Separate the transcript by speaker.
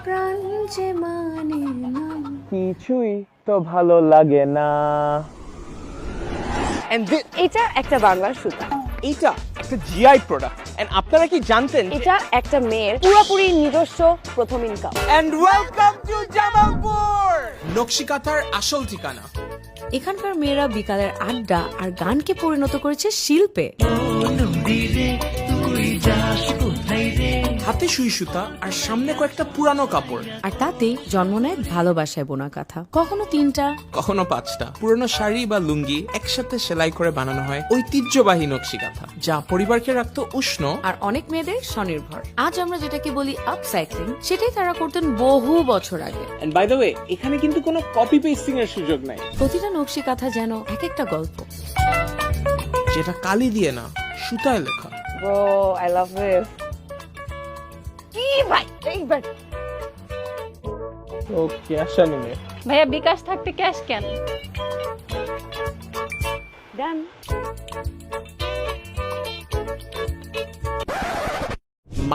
Speaker 1: প্রাণ যে মানে না।
Speaker 2: কিছুই তো ভালো লাগে না।
Speaker 1: এটা একটা বাংলার সুতা।
Speaker 2: এইটা একটা জিআই প্রোডাক্ট। এন্ড আপনারা কি জানতেন?
Speaker 1: এটা একটা মেয়ের পুরোপুরি নিজস্ব প্রথম income.
Speaker 2: And welcome to Jamalpur, নকশি কাঁথার আসল ঠিকানা।
Speaker 1: এখানকার মেয়েরা বিকালের আড্ডা আর গানকে পরিণত করেছে শিল্পে।
Speaker 2: হাতে সুই সুতা আর সামনে কয়েকটা পুরানো কাপড়,
Speaker 1: আর তাতেই জন্ম নেয় ভালোবাসায় বোনা কাঁথা। কখনো 3টা,
Speaker 2: কখনো 5টা পুরনো শাড়ি বা লুঙ্গি একসাথে সেলাই করে বানানো হয় ঐতিহ্যবাহী নকশি কাঁথা, যা পরিবারকে রাখতো উষ্ণ।
Speaker 1: আর অনেক মেয়েদের স্বনির্ভর। আজ আমরা যেটাকে বলি আপসাইক্লিং, সেটাই তারা করতেন বহু বছর আগে।
Speaker 2: এন্ড বাই দ্য ওয়ে, এখানে কিন্তু কোনো কপি পেস্টিং এর সুযোগ নাই।
Speaker 1: প্রতিটা নকশি কাঁথা যেন এক একটা গল্প।
Speaker 2: যেটা কালি দিয়ে না, সুতায় লেখা।
Speaker 1: Bro, I love this. কি ভাই, এইবার
Speaker 2: তো ক্যাশ আনিলে
Speaker 3: ভাইয়া বিকাশ থাকতে ক্যাশ কেন?
Speaker 1: ডান।